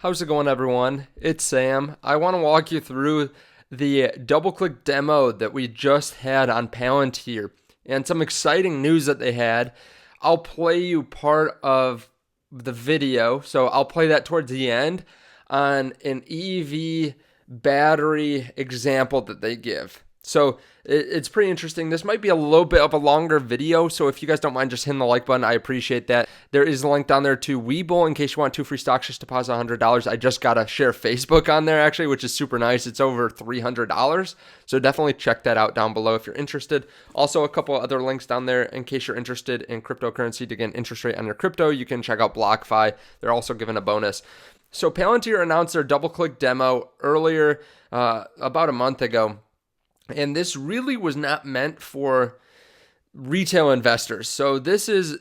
How's it going, everyone? It's Sam. I want to walk you through the double-click demo that we just had on Palantir and some exciting news that they had. I'll play you part of the video, so I'll play that towards the end on an EV battery example that they give. So it's pretty interesting. This might be a little bit of a longer video, so if you guys don't mind just hitting the like button, I appreciate that. There is a link down there to WeBull in case you want 2 free stocks, just deposit $100. I just got to share Facebook on there actually, which is super nice. It's over $300, so definitely check that out down below if you're interested. Also, a couple other links down there in case you're interested in cryptocurrency to get an interest rate on your crypto. You can check out BlockFi. They're also giving a bonus. So Palantir announced their double-click demo earlier, about a month ago. And this really was not meant for retail investors. So this is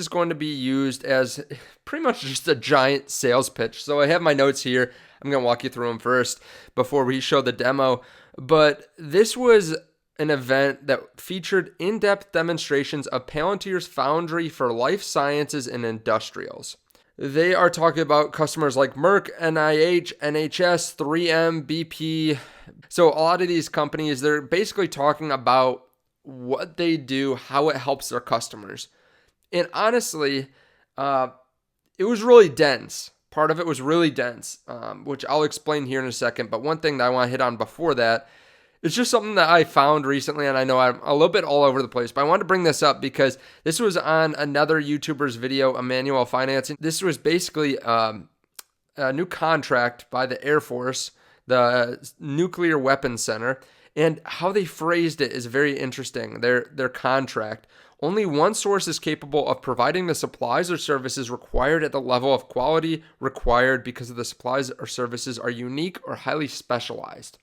going to be used as pretty much just a giant sales pitch. So I have my notes here. I'm going to walk you through them first before we show the demo. But this was an event that featured in-depth demonstrations of Palantir's foundry for life sciences and industrials. They are talking about customers like Merck, NIH, NHS, 3M, BP. So a lot of these companies, they're basically talking about what they do, how it helps their customers. And honestly, it was really dense. Part of it was really dense, which I'll explain here in a second. But one thing that I want to hit on before that, it's just something that I found recently, and I know I'm a little bit all over the place, but I wanted to bring this up because this was on another YouTuber's video, Emmanuel Financing. This was basically a new contract by the Air Force, the Nuclear Weapons Center, and how they phrased it is very interesting. Their contract. Only one source is capable of providing the supplies or services required at the level of quality required because the supplies or services are unique or highly specialized.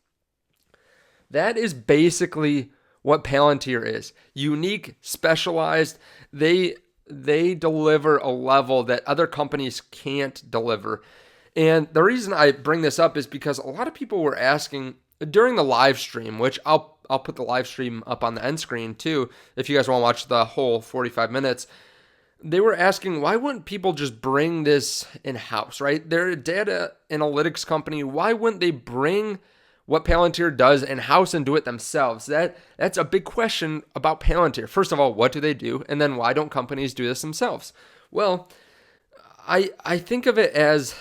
That is basically what Palantir is. Unique, specialized. They deliver a level that other companies can't deliver. And the reason I bring this up is because a lot of people were asking during the live stream, which I'll put the live stream up on the end screen too, if you guys want to watch the whole 45 minutes. They were asking, why wouldn't people just bring this in-house, right? They're a data analytics company. Why wouldn't they bring what Palantir does in-house and do it themselves? That's a big question about Palantir. First of all, what do they do? And then why don't companies do this themselves? Well, I think of it as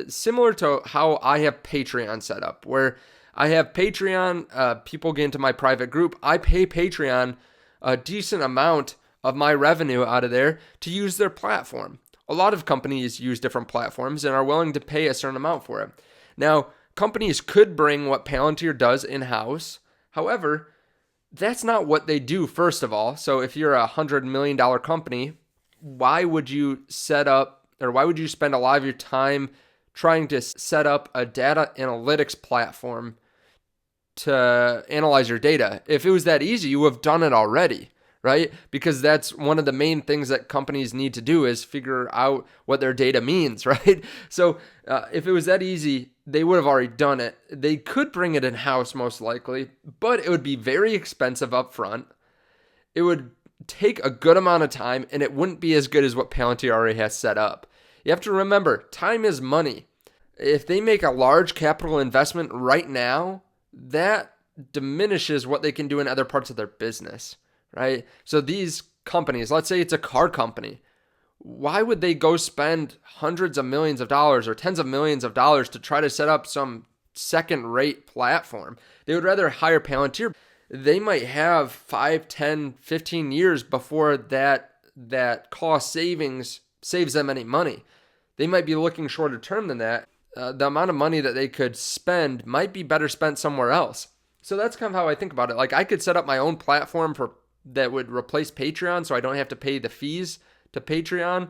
similar to how I have Patreon set up, where I have Patreon, people get into my private group. I pay Patreon a decent amount of my revenue out of there to use their platform. A lot of companies use different platforms and are willing to pay a certain amount for it. Now, companies could bring what Palantir does in-house. However, that's not what they do, first of all. So if you're a $100 million company, why would you spend a lot of your time trying to set up a data analytics platform to analyze your data? If it was that easy, you would have done it already, right? Because that's one of the main things that companies need to do is figure out what their data means, right? So if it was that easy, they would have already done it. They could bring it in-house most likely, but it would be very expensive up front. It would take a good amount of time, and it wouldn't be as good as what Palantir already has set up. You have to remember, time is money. If they make a large capital investment right now, that diminishes what they can do in other parts of their business, right? So these companies, let's say it's a car company, why would they go spend hundreds of millions of dollars or tens of millions of dollars to try to set up some second-rate platform? They would rather hire Palantir. They might have 5, 10, 15 years before that cost savings saves them any money. They might be looking shorter term than that. The amount of money that they could spend might be better spent somewhere else. So that's kind of how I think about it. Like, I could set up my own platform that would replace Patreon so I don't have to pay the fees to Patreon,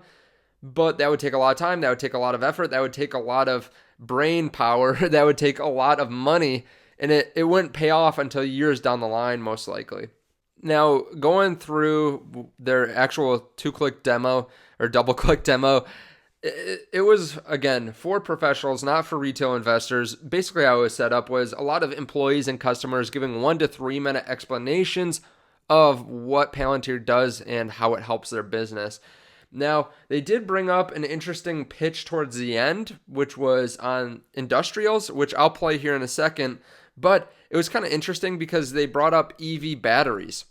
but that would take a lot of time. That would take a lot of effort. That would take a lot of brain power. That would take a lot of money, and it wouldn't pay off until years down the line, most likely. Now, going through their actual 2-click demo or double-click demo, it was, again, for professionals, not for retail investors. Basically, how it was set up was a lot of employees and customers giving 1 to 3 minute explanations of what Palantir does and how it helps their business. Now, they did bring up an interesting pitch towards the end, which was on industrials, which I'll play here in a second, but it was kind of interesting because they brought up EV batteries.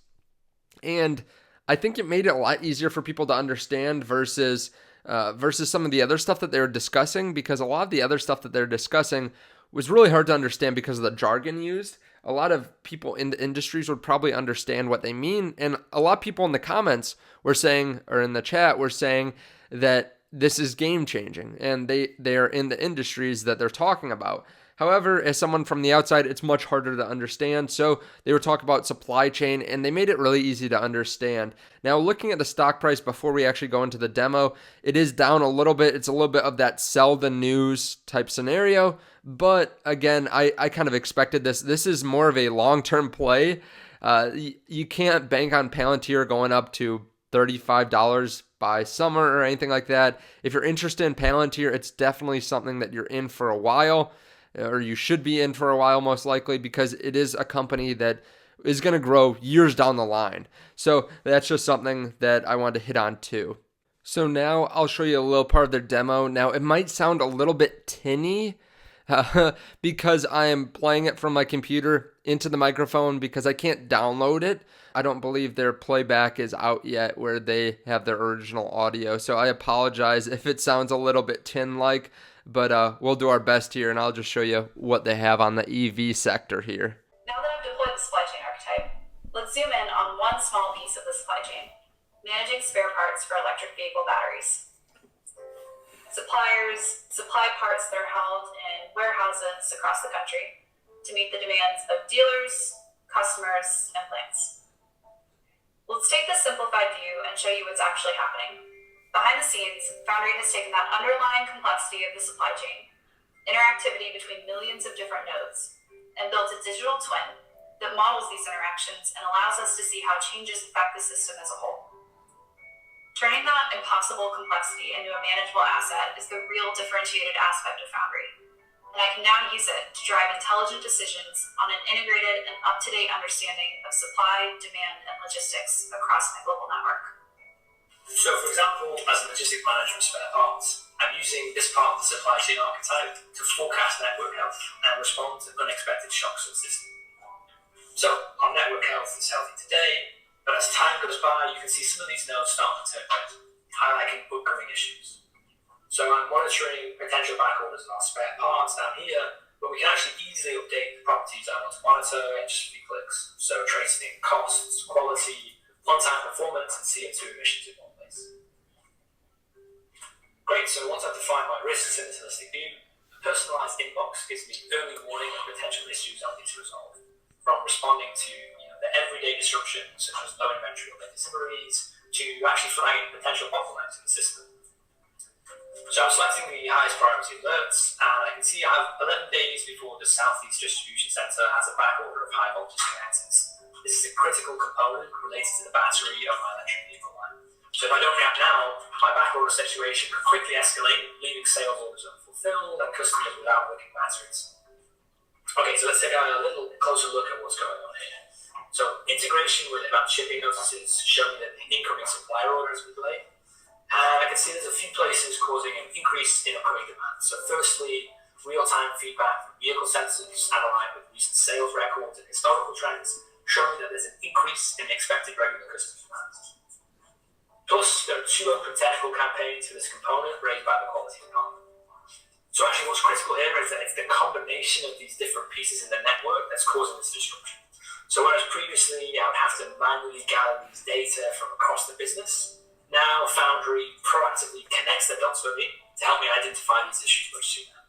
And I think it made it a lot easier for people to understand versus some of the other stuff that they were discussing, because a lot of the other stuff that they're discussing was really hard to understand because of the jargon used. A lot of people in the industries would probably understand what they mean, and a lot of people in the comments were saying, or in the chat were saying, that this is game changing, and they are in the industries that they're talking about. However, as someone from the outside, it's much harder to understand. So they were talking about supply chain, and they made it really easy to understand. Now, looking at the stock price before we actually go into the demo, it is down a little bit. It's a little bit of that sell the news type scenario. But again, I kind of expected this. This is more of a long-term play. You can't bank on Palantir going up to $35 by summer or anything like that. If you're interested in Palantir, it's definitely something that you're in for a while, or you should be in for a while most likely, because it is a company that is going to grow years down the line. So that's just something that I wanted to hit on too. So now I'll show you a little part of their demo. Now it might sound a little bit tinny because I am playing it from my computer into the microphone because I can't download it. I don't believe their playback is out yet where they have their original audio. So I apologize if it sounds a little bit tin-like. But we'll do our best here, and I'll just show you what they have on the EV sector here. Now that I've deployed the supply chain archetype, let's zoom in on one small piece of the supply chain, managing spare parts for electric vehicle batteries. Suppliers supply parts that are held in warehouses across the country to meet the demands of dealers, customers, and plants. Let's take this simplified view and show you what's actually happening. Behind the scenes, Foundry has taken that underlying complexity of the supply chain, interactivity between millions of different nodes, and built a digital twin that models these interactions and allows us to see how changes affect the system as a whole. Turning that impossible complexity into a manageable asset is the real differentiated aspect of Foundry, and I can now use it to drive intelligent decisions on an integrated and up-to-date understanding of supply, demand, and logistics across my global network. So, for example, as a logistic manager of spare parts, I'm using this part of the supply chain archetype to forecast network health and respond to unexpected shocks to the system. So, our network health is healthy today, but as time goes by, you can see some of these nodes start to turn red, highlighting upcoming issues. So, I'm monitoring potential back orders on our spare parts down here, but we can actually easily update the properties I want to monitor in just a few clicks. So, tracing in costs, quality, on-time performance, and CO2 emissions in one place. Great, so once I've defined my risks in this holistic view, the personalized inbox gives me early warning of potential issues I'll need to resolve, from responding to the everyday disruptions such as low inventory or late deliveries, to actually flagging potential bottlenecks in the system. So I'm selecting the highest priority alerts, and I can see I have 11 days before the Southeast Distribution Centre has a back order of high voltage connectors. This is a critical component related to the battery of my electric vehicle line. So if I don't react now, my back order situation could quickly escalate, leaving sales orders unfulfilled and customers without working batteries. Okay, so let's take a little closer look at what's going on here. So integration with advanced shipping notices show me that the incoming supplier order has been delayed. And I can see there's a few places causing an increase in upcoming demand. So firstly, real-time feedback from vehicle sensors analyzed with recent sales records and historical trends showing that there's an increase in expected regular customer demand. Plus, there are two open technical campaigns for this component raised by the quality department. So actually what's critical here is that it's the combination of these different pieces in the network that's causing this disruption. So whereas previously I would have to manually gather these data from across the business, now Foundry proactively connects the dots for me to help me identify these issues much sooner.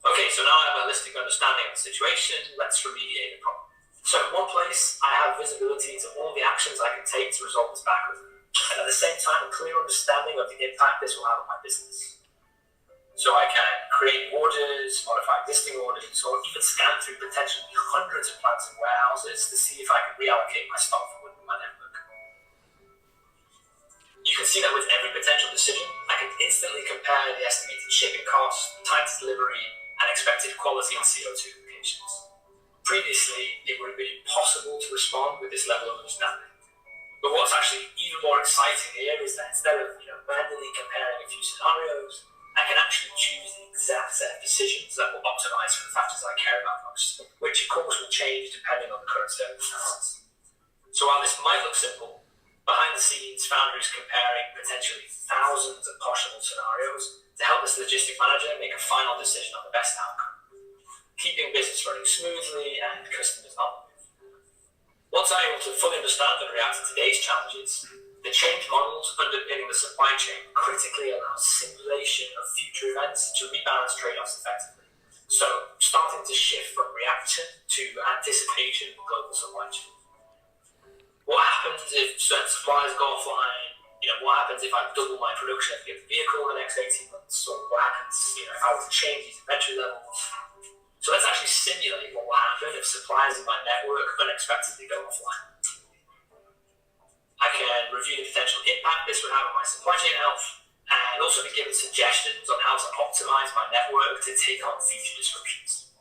Okay, so now I have a holistic understanding of the situation. Let's remediate the problem. So in one place, I have visibility to all the actions I can take to resolve this backlog, and at the same time, a clear understanding of the impact this will have on my business. So I can create orders, modify existing orders, or even scan through potentially hundreds of plants and warehouses to see if I can reallocate my stock within my network. You can see that with every potential decision, I can instantly compare the estimated shipping costs, time to delivery, and expected quality and CO2 implications. Previously, it would have been impossible to respond with this level of understanding. But what's actually even more exciting here is that instead of randomly comparing a few scenarios, I can actually choose the exact set of decisions that will optimize for the factors I care about most, which of course will change depending on the current circumstances. So while this might look simple, behind the scenes, Foundry is comparing potentially thousands of possible scenarios to help this logistic manager make a final decision on the best outcome, keeping business running smoothly and customers not. Once I'm able to fully understand and react to today's challenges, the change models underpinning the supply chain critically allow simulation of future events to rebalance trade-offs effectively. So, starting to shift from reaction to anticipation in global supply chain. What happens if certain suppliers go offline? What happens if I double my production of a given vehicle in the next 18 months? Or what happens if I were to change these inventory levels? So let's actually simulate what will happen if suppliers in my network unexpectedly go offline. I can review the potential impact this would have on my supply chain health and also be given suggestions on how to optimize my network to take on future disruptions.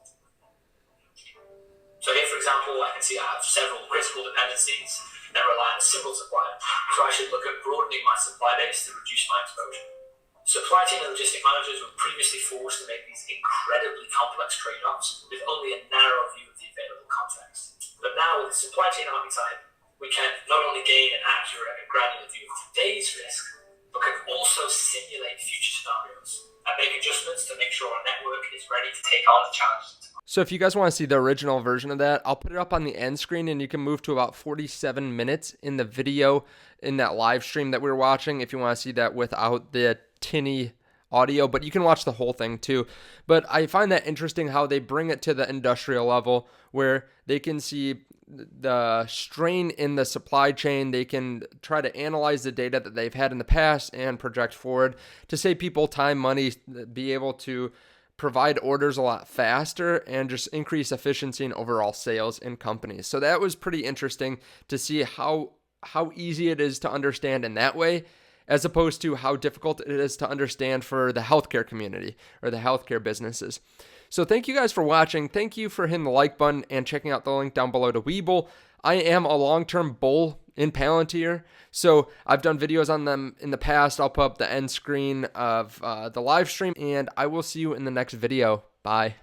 So here, for example, I can see I have several critical dependencies that rely on a single supplier, so I should look at broadening my supply base to reduce my exposure. Supply chain and logistic managers were previously forced to make these incredibly complex trade-offs with only a narrow view of the available context. But now with the supply chain archetype, we can not only gain an accurate and granular view of today's risk, but can also simulate future scenarios and make adjustments to make sure our network is ready to take on the challenges. So if you guys want to see the original version of that, I'll put it up on the end screen, and you can move to about 47 minutes in the video in that live stream that we were watching if you want to see that without the tinny audio, but you can watch the whole thing too. But I find that interesting how they bring it to the industrial level where they can see the strain in the supply chain. They can try to analyze the data that they've had in the past and project forward to save people time, money, be able to provide orders a lot faster and just increase efficiency and overall sales in companies. So that was pretty interesting to see how easy it is to understand in that way, as opposed to how difficult it is to understand for the healthcare community or the healthcare businesses. So thank you guys for watching. Thank you for hitting the like button and checking out the link down below to WeBull. I am a long-term bull in Palantir, so I've done videos on them in the past. I'll put up the end screen of the live stream, and I will see you in the next video. Bye.